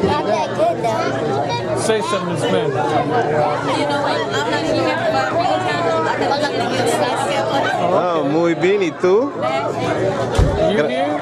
Not that good though. Say something in Spanish. You know what? I'm not here Oh, muy bien, ¿y tú? You here?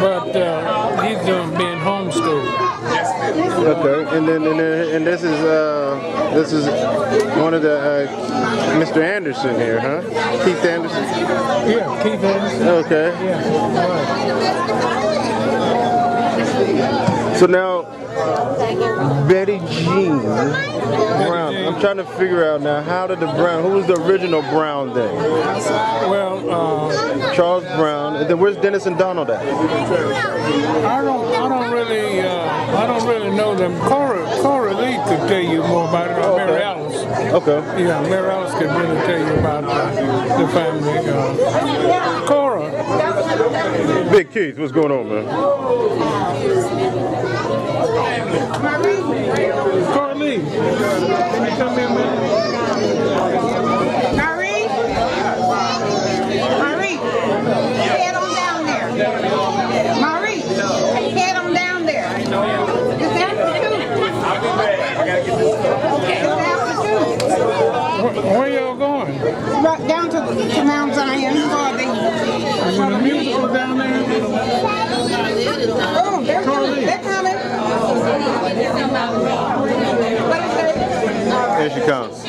But he's being homeschooled. Okay, and this is one of the Mr. Anderson here, huh? Keith Anderson. Yeah, Keith Anderson. Okay. Yeah. Right. So now, Betty Jean Brown. I'm trying to figure out now, how did the Brown? Who was the original Brown then? Well, Charles Brown. And then where's Dennis and Donald at? I don't really know them. Cora Lee could tell you more about it, or Mary Alice. Okay. Yeah, Mary Alice could really tell you about the family. Cora. Big Keith, what's going on, man? Cora Lee. Can you come here, man? Marie, head on down there. Marie, head on down there. Is that the truth? Where y'all going? Right down to Mount Zion. Is it a musical down there? Oh, they're coming. Here she comes.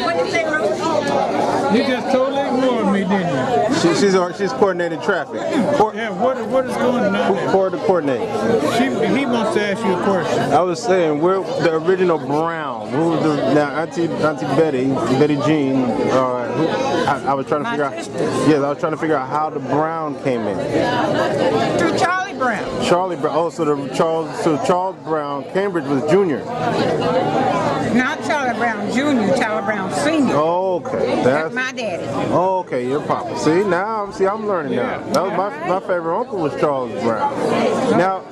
You just totally ignored me, didn't you? She's coordinating traffic. Yeah, what is going on there? Coordinate. He wants to ask you a question. I was saying, where the original Brown? Who was now Auntie Betty Jean? I was trying to figure out. Yes, I was trying to figure out how the Brown came in. Through Charlie Brown. Charlie Brown. Oh, so Charles Brown, Cambridge was junior. Not Charlie Brown Jr., Charlie Brown Sr. Oh, okay. That's my daddy. Oh, okay, your papa. See, I'm learning now. That was my favorite uncle was Charles Brown. Now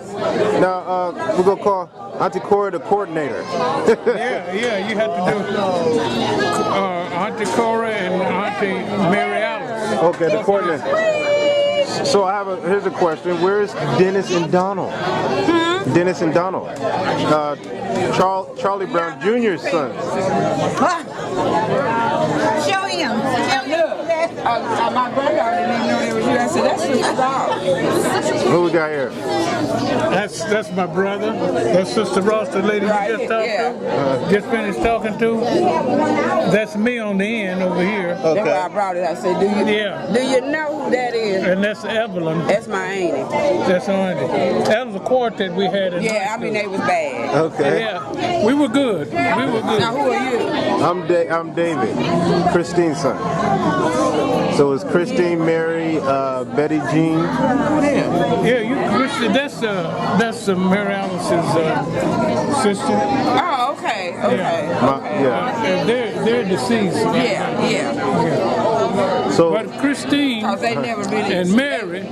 we're gonna call Auntie Cora the coordinator. yeah, you have to do Auntie Cora and Auntie Mary Alice. Okay, the coordinator. So here's a question. Where's Dennis and Donald? Dennis and Donald. Charlie Brown Jr.'s sons. Show him. My granddaughter didn't know they was you. I said, that's Sister Ross. Who we got here? That's my brother. That's Sister Ross, the lady you just talked to. Just finished talking to. That's me on the end over here. Okay. That's why I brought it. I said, do you know who that is? And that's Evelyn. That's my auntie. That's our auntie. That was a quartet we had in high school. They was bad. Okay. Yeah, we were good. Now who are you? I'm David, Christine's son. So it's Christine, Mary, Betty Jean. Yeah, Christine. That's Mary Alice's sister. Oh, okay. They're deceased. Yeah. So, but Christine and Mary,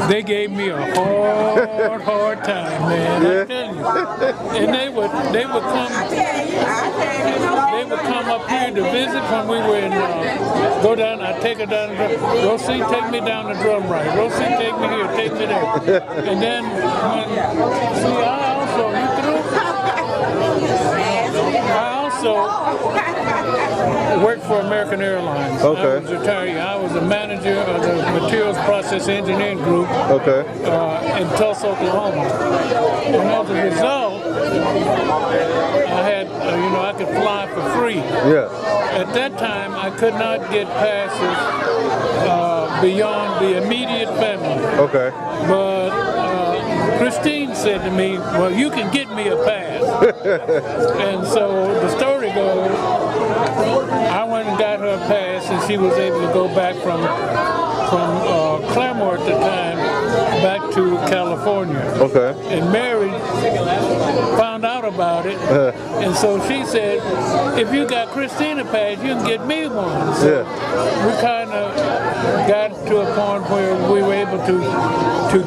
they gave me a hard time, man. I tell you. And they would come up here to visit when we were in. Go down. I take her down. Rosie, take me down to Drumwright. Rosie, take me here. Take me there. And then I also worked for American Airlines. Okay. I was retired. I was the manager of the Materials Process Engineering Group in Tulsa, Oklahoma. And as a result, I had, I could fly for free. Yeah. At that time, I could not get passes beyond the immediate family. Okay. But Christine said to me, well, you can get me a pass. And so the story goes, I went and got her a pass, and she was able to go back from Claremore at the time back to California. Okay. And Mary found out about it, and so she said, if you got Christine a pass, you can get me one. So we kind of got to a point where we were able to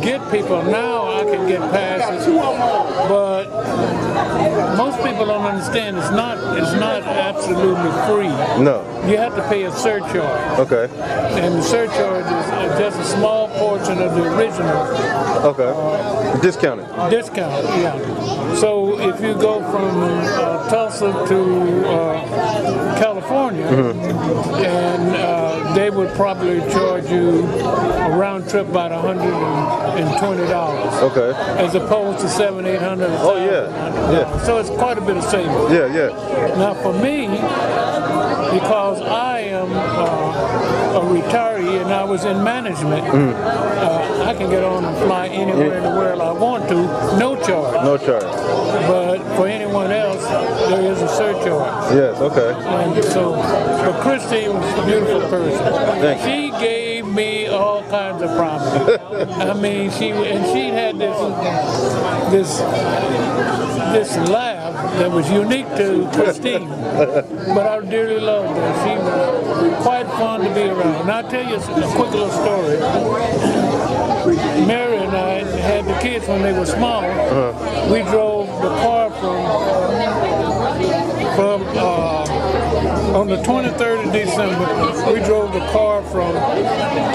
get people. Now I can get passes, but most people don't understand it's not absolutely free. No. You have to pay a surcharge. Okay. And the surcharge is just a small portion of the original. Okay. Discounted. Discount, yeah. So if you go from Tulsa to California, and they would probably charge you a round trip about $120. Okay. As opposed to $700-800. Oh yeah. Yeah. So it's quite a bit of savings. Yeah, yeah. Now for me, because I am a retiree and I was in management, I can get on and fly anywhere in the world I want to, no charge. No charge. But for anyone else, there is a surcharge. Yes, okay. And so, but Christine was a beautiful person. Thank you. She gave me all kinds of problems. I mean, she had this laugh that was unique to Christine. But I dearly loved her. She was quite fun to be around. And I'll tell you a quick little story. Mary and I had the kids when they were small. We drove the car from on the 23rd of December, we drove the car from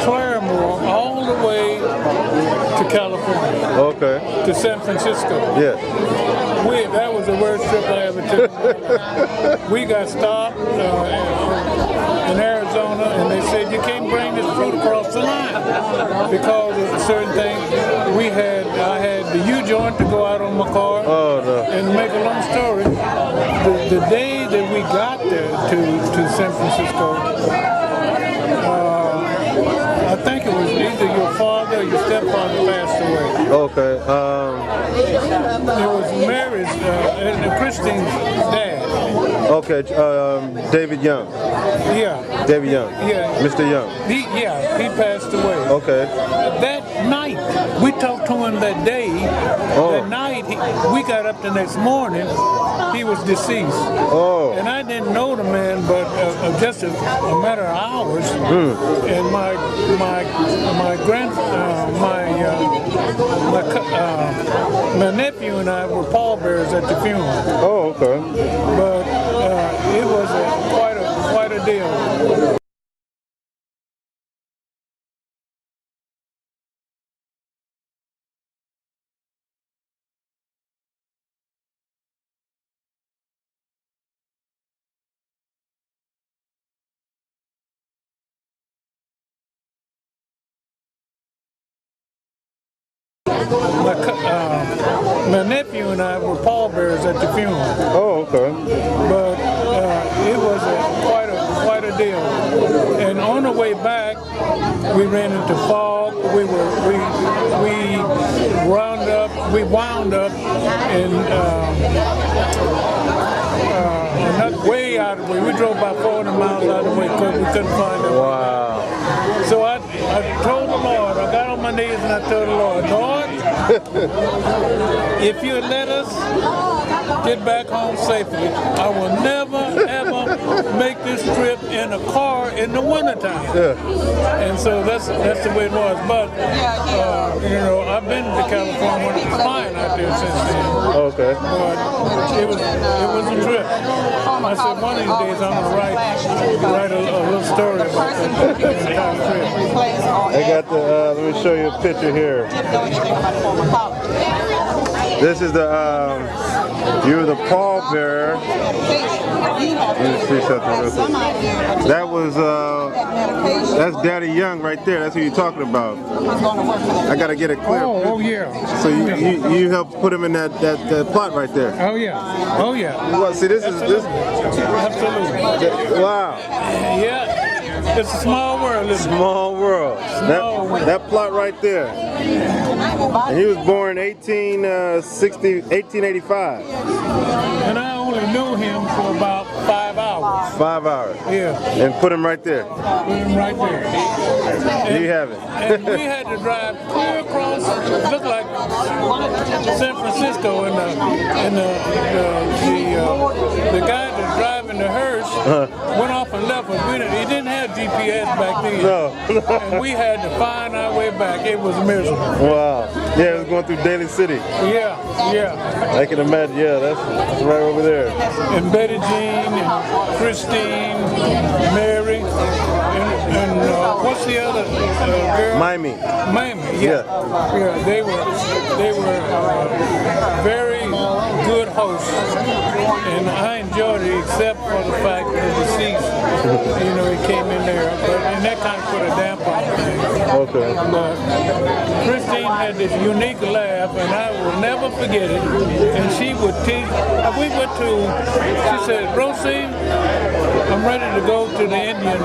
Claremore all the way to California. Okay. To San Francisco. Yeah. That was the worst trip I ever took. We got stopped in Arizona, and they said you can't bring this fruit across the line because of a certain thing. I had the U-joint to go out on my car. Oh no! And to make a long story, the day that we got there to San Francisco, I think it was either your father or your stepfather passed away. Okay. It was Mary's and Christine's dad. Okay. David Young. Yeah. David Young. Yeah. Mr. Young. He passed away. Okay. That night, we talked to him that day. Oh. That night, we got up the next morning, he was deceased. Oh. And I didn't know the man, but just a matter of hours. And my nephew and I were pallbearers at the funeral. Oh, okay. But it was quite a deal. My nephew and I were pallbearers at the funeral. Oh, okay. But it was quite a deal. And on the way back, we ran into fog. We wound up in not way out of the way. We drove about 400 miles out of the way because we couldn't find it. Wow. So I told the Lord, I got on my knees and I told the Lord, if you let us get back home safely, I will never, ever make this trip in a car in the wintertime. Yeah. And so that's the way it was. But, I've been to California when it was fine out there since then. Okay. But it was a trip. I said one of these days I'm going to write a little story about that entire trip. I got the, let me show you a picture here. This is you're the pallbearer. Let me see something real quick. That was, that's Daddy Young right there. That's who you're talking about. I got to get it clear. Oh yeah. So you helped put him in that plot right there. Oh yeah. Oh yeah. Well, see, this. Absolutely. Wow. Yeah. It's a small world. Small world. That plot right there. And he was born 1885. And I only knew him for about 5 hours. 5 hours. Yeah. And put him right there. Put him right there. And you have it. And we had to drive clear across, looked like San Francisco, and the guy that's driving the hearse went off and left us. He didn't have GPS back then. No. And we had to find our way back. It was miserable. Wow. Yeah, it was going through Daly City. Yeah. I can imagine. Yeah, that's right over there. And Betty Jean and Christine, Mary, and what's the other girl? Mimy. Yeah. They were very good hosts, and I enjoyed it except for the fact that the seats, it came in there, and that kind of put a damper on things. Okay. But Christine had this unique laugh, and I will never forget it. And she would teach. She said, Rosie, I'm ready to go to the Indian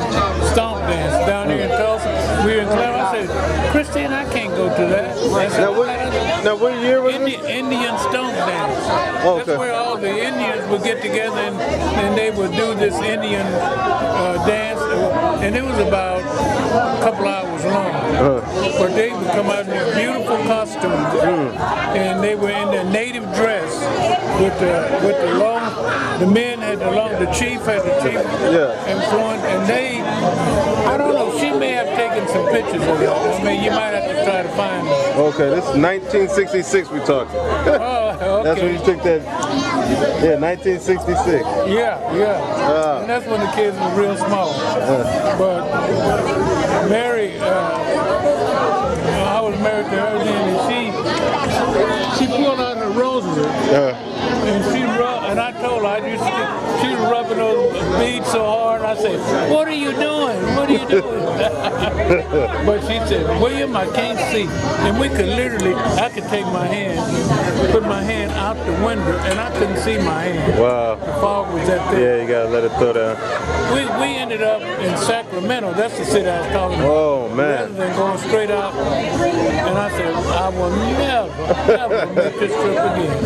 stomp dance down here in Tulsa. We were in Clara. I said, Christine, I can't go to that. I said, now what year was it? Indian stomp dance. Okay. That's where all the Indians would get together and they would do this Indian dance. And it was about a couple hours long. But they would come out in their beautiful costumes. And they were in their native dress with the long, the men had the long, the chief had the chief influence. And they, I don't know, she may have taken some pictures of it. I mean, you might have to try to find them. Okay, this is 1966 we talking. Oh, okay. That's when you took that, 1966. Yeah. And that's when the kids were real small. But Mary, I was married to her then, and she pulled out her rosary, and and I told her, she was rubbing those beads so hard, I said, what are you doing? What are you doing? But she said, William, I can't see. And we could literally, I could take my hand, put my hand out the window, and I couldn't see my hand. Wow. The fog was that thick. Yeah, you gotta let it throw down. We ended up in Sacramento. That's the city I was talking about. Oh, man. Rather than going straight out. And I said, I will never make this trip again.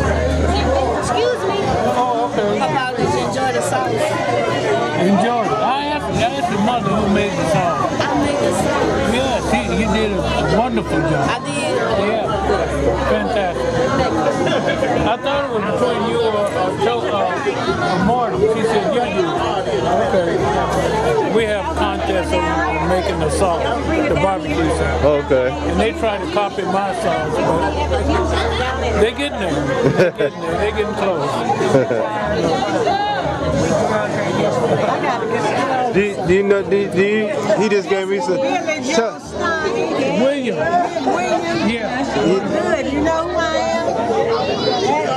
Excuse me. Oh, okay. How did you enjoy the song? Enjoy it. I asked your mother who made the song. I made the song. Yeah, you did a wonderful job. I did. Yeah, fantastic. I thought it was between you or Martin. She said, you do. Okay. We have contests on making the sauce, the barbecue sauce. Okay. And they try to copy my sauce, but they're getting there. They're getting close. Do you know, he just gave me some... William. Yeah. Good. You know who I am?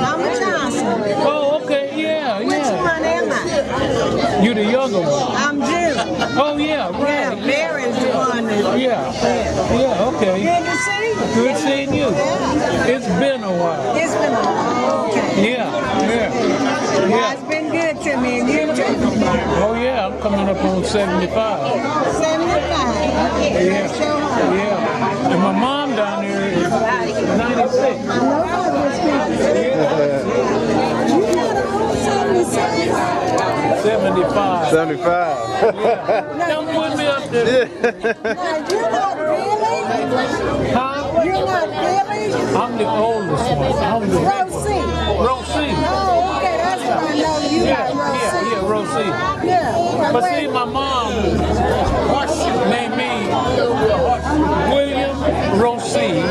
Mama Johnson. Oh, okay, yeah. Which one am I? You the younger one. I'm Jeri. Oh, yeah, right. Yeah, Mary's the one that... Yeah, okay. Good to see you. Good seeing you. Yeah. It's been a while. It's been a while. Okay. Yeah. God's been good to me, and you too. Oh, yeah, I'm coming up on 75. 75. Okay. Yeah. And my mom down there is 96. I know you got a whole 76. 75. 75. Don't put me up there. Now, you're not Billy? Huh? You're not Billy? I'm the oldest one. I'm the Rosie. Rosie. Oh, okay, that's what I know. You got Rosie. Yeah, Rosie. Yeah. But see, my mom named me William Rosie.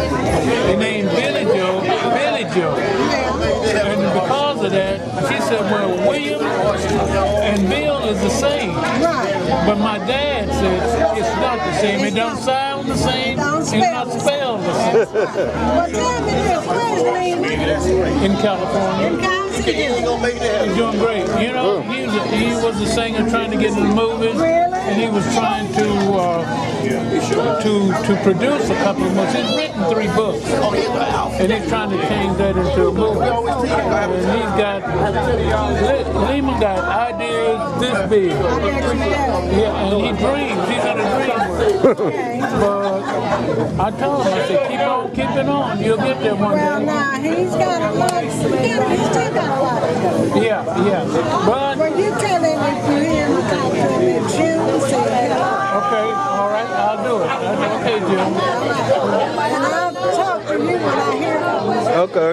They named Billy Joe. And because of that, she said, well, William and Bill is the same. Right. But my dad said it's not the same. It don't sound the same. It's not spelled the same. Well, tell me this. Where's Mimy? In California. In California. He's doing great. You know, he was a singer trying to get into the movies, and he was trying to produce a couple of movies. He's written 3 books, and he's trying to change that into a movie. And he's got Lima got ideas this big. Yeah, and he dreams. He's in a dream world. But I told him, I said, keep on keeping on. You'll get there one Well, day. now, he's got a lot. He's still got a lot to go. Yeah. But Well, you tell him if you hear him talk to him in June, say hello. okay, all right, I'll do it. Okay, Jim. And I'll talk to you when I hear from you. Okay.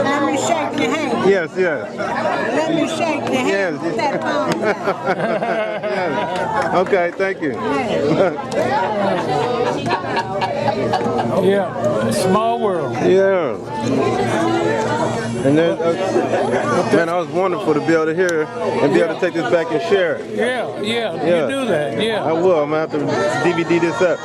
Let me shake your hand. Yes. Let me shake your hand. Yes. Put that palm down. Okay, thank you. Yeah, small world. Yeah. And then, man, I was wonderful to be able to hear and be able to take this back and share it. Yeah, you do that. Yeah. I will. I'm gonna have to DVD this up.